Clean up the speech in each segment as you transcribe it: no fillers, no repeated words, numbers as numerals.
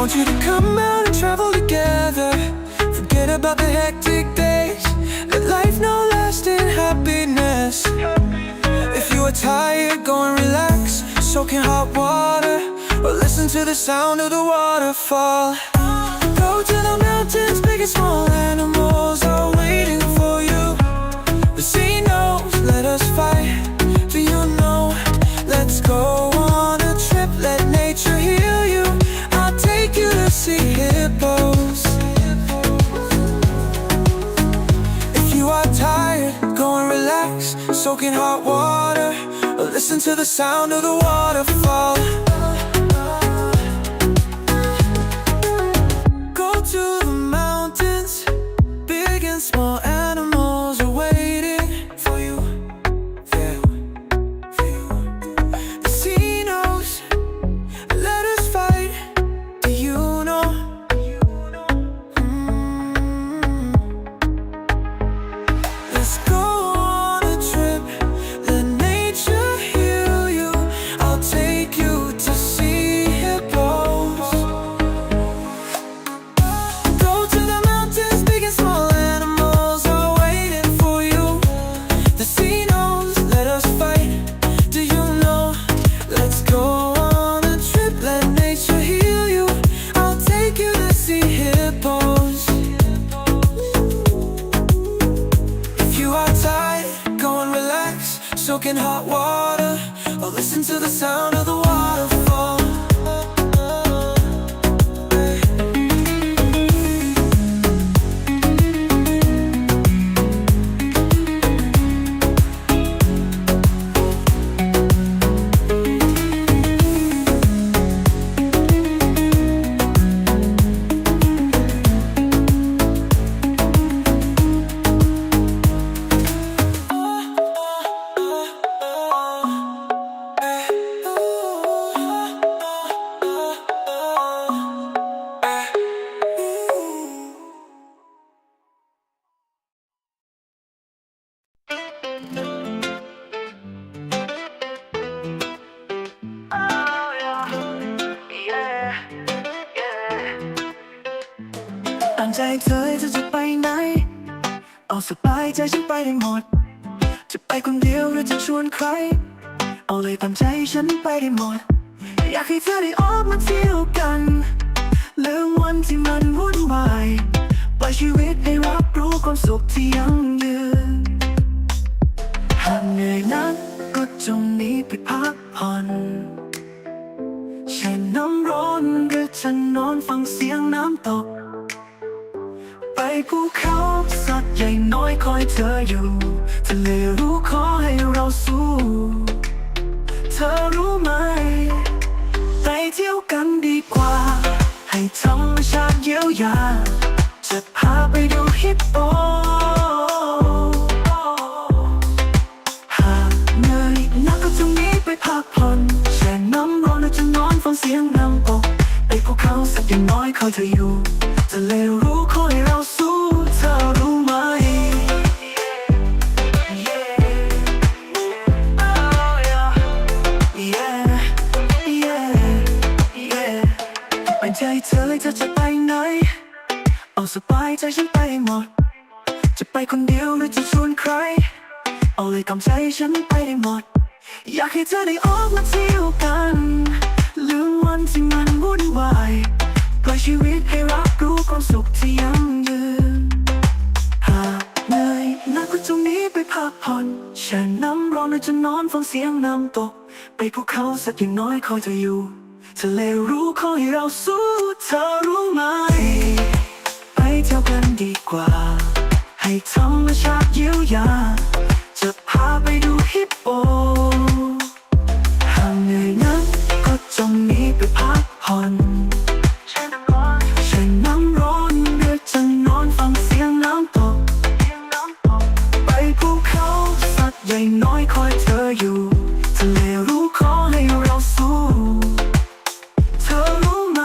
want you to come out and travel together. Forget about the hectic days. Let life know lasting happiness. If you are tired, go and relax. Soak in hot water, or listen to the sound of the waterfall. Go to the mountains, big and small animals are waiting for you. The sea knows, let us fight. Do you know? Let's go on a trip, let nature heal you. I'll take you to see hippos. If you are tired, go and relax. Soak in hot water, or listen to the sound of the waterfall. Go to the mountains, big and small animals are waiting for you. Yeah, for you. The sea knows, let us fight. Do you know? Let's go on a trip, let nature heal you. I'll take you to see hippos. Go to the mountains, big and small animals are waiting for you. The sea knows, let us fight. Do you know? Let's go on a trip, let nature heal you. I'll take you to see hippos. If you are tired, go and relax. Soak in hot water, or listen to the sound of the waterfall.ตามใจเธอจะไปไหนเอาสบายใจฉันไปได้หมดจะไปคนเดียวหรือจะชวนใครเอาเลยตามใจฉันไปได้หมดอยากให้เธอได้ออกมาเที่ยวกันลืมวันที่มันวุ่นวายปล่อยชีวิตให้รับรู้ความสุขที่ยั่งยืนหากเหนื่อยนั้นก็จงหนีไปพักผ่อนแช่น้ำร้อนหรือจะนอนฟังเสียงน้ำตกไปภูเขาสัตว์ใหญ่น้อยคอยเธออยู่ทะเลรู้ขอให้เราสู้เธอรู้ไหมไปเที่ยวกันดีกว่าให้ธรรมชาติเยียวยาจะพาไปดูฮิปโปหากเหนื่อยนักก็จงหนีไปพักผ่อนแช่น้ำร้อนหรือจะนอนฟังเสียงน้ำตกไปภูเขาสัตว์ใหญ่น้อยคอยเธออยู่ทะเลรู้ขอให้เราสู้เธอรู้ไหมไปใจเธอจะไปไหนเอาสบายใจฉันไปหมดจะไปคนเดียวหรือจะชวนใครเอาเลยตามใจฉันไปได้หมดอยากให้เธอได้ออกมาเที่ยวกันลืมวันที่มันวุ่นวายปล่อยชีวิตให้รับรู้ความสุขที่ยั่งยืนหากเหนื่อยนักก็จงหนีไปพักผ่อนแช่น้ำร้อนหรือจะนอนฟังเสียงน้ำตกไปภูเขาสักอย่างน้อยคอยเธออยู่ทะเลรู้ขอให้เราสู้เธอรู้ไหมไปเที่ยวกันดีกว่าให้ธรรมชาติเยียวยาจะพาไปดูฮิปโปหากเหนื่อยนั้นก็จงหนีไปพักผ่อนแช่น้ำร้อนหรือจะนอนฟังเสียงน้ำตกไปภูเขาสัตว์ใหญ่น้อยคอยเธออยู่ทะเลรู้ขอให้เราสู้เธอรู้ไหม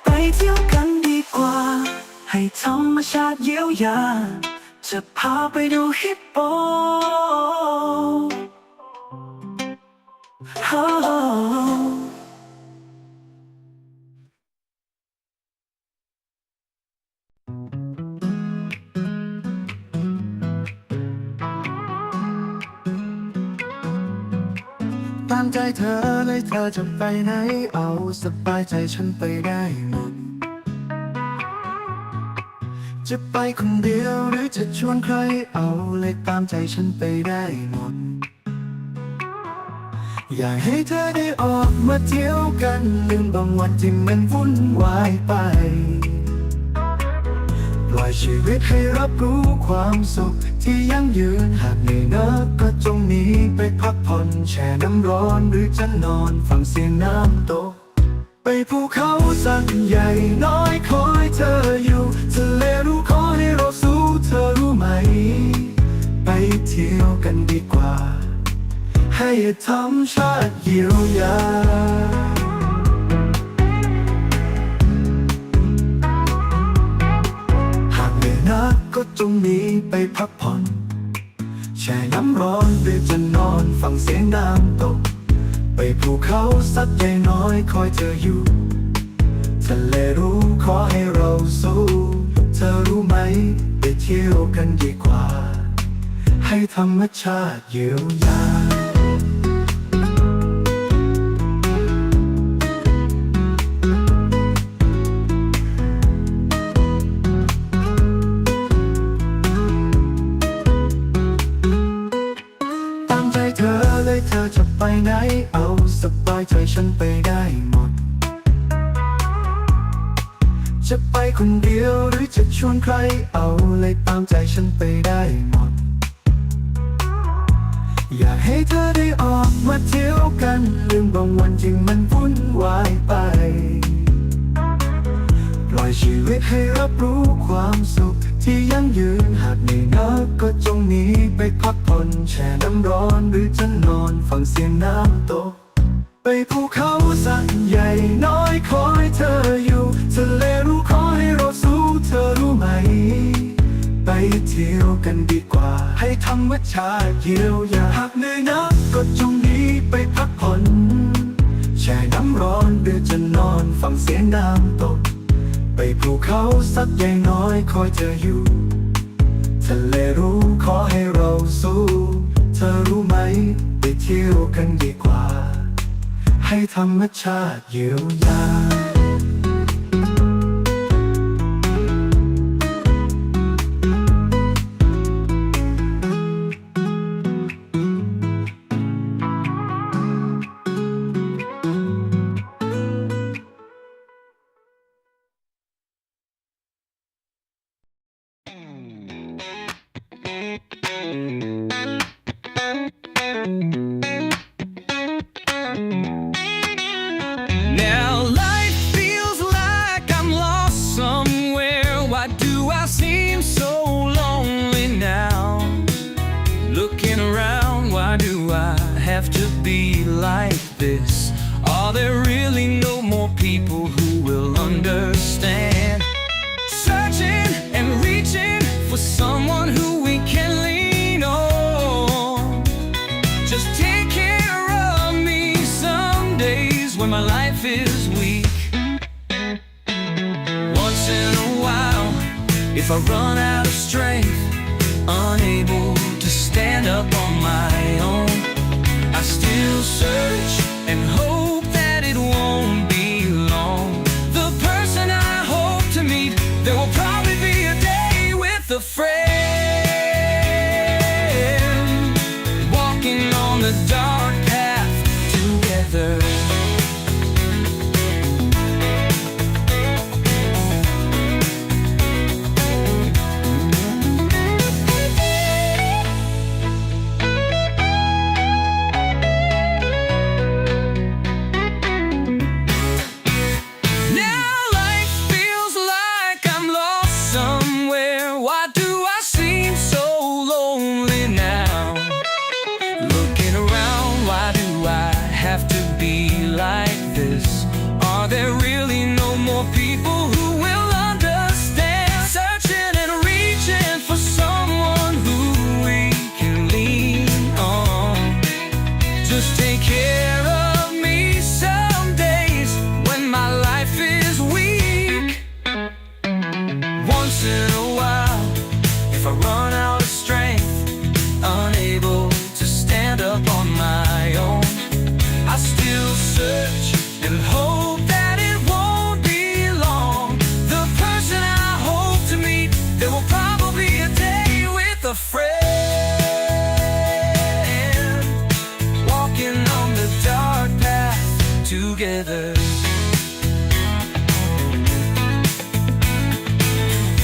ไปเที่ยวกันดีกว่าให้ธรรมชาติเยียวยาจะพาไปดูฮิปโป ตามใจเธอเลยเธอจะไปไหนเอาสบายใจฉันไปได้หมดจะไปคนเดียวหรือจะชวนใครเอาเลยตามใจฉันไปได้หมดอยากให้เธอได้ออกมาเที่ยวกันลืมบางวันที่มันวุ่นวายไปปล่อยชีวิตให้รับรู้ความสุขที่ยั่งยืนหากเหนื่อยนักก็จงหนีไปพักผ่อนแช่น้ำร้อนหรือจะนอนฟังเสียงน้ำตกไปภูเขาสักใหญ่น้อยคอยเธออยู่ทะเลรู้ขอให้เราสู้เธอรู้ไหมไปเที่ยวกันดีกว่าให้ธรรมชาติเยียวยาหากเหนื่อยนักก็จงหนีไปพักผ่อนแช่น้ำร้อนหรือจะนอนฟังเสียงน้ำตกไปภูเขาสักใหญ่น้อยคอยเธออยู่ทะเลรู้ขอให้เราสู้เธอรู้ไหมไปเที่ยวกันดีกว่าให้ธรรมชาติเยียวยาเธอจะไปไหนเอาสบายใจฉันไปได้หมดจะไปคนเดียวหรือจะชวนใครเอาเลยตามใจฉันไปได้หมดอยากให้เธอได้ออกมาเที่ยวกันลืมบางวันที่มันวุ่นวายไปปล่อยชีวิตให้รับรู้ความสุขที่ยั่งยืนหากเหนื่อยนักก็จงหนีไปพักผ่อนแช่น้ำร้อนหรือจะนอนฟังเสียงน้ำตกไปภูเขาสักใหญ่น้อยคอยเธออยู่ทะเลรู้ขอให้เราสู้เธอรู้ไหมไปเที่ยวกันดีกว่าให้ธรรมชาติเยียวยาหากเหนื่อยนักก็จงหนีไปพักผ่อนแช่น้ำร้อนหรือจะนอนฟังเสียงน้ำตกไปภูเขาสักใหญ่น้อยคอยเธออยู่ทะเลรู้ขอให้เราสู้เธอรู้ไหมไปเที่ยวกันดีกว่าให้ธรรมชาติเยียวยาNow life feels like I'm lost somewhere. Why do I seem so lonely now? Looking around, why do I have to be like this? Are there really no more people who will understand? Searching and reaching for someone who we can lean on. Just take care of me some days when my life is weak. Once in a while, if I run out of strength, unable to stand up on my own, I still search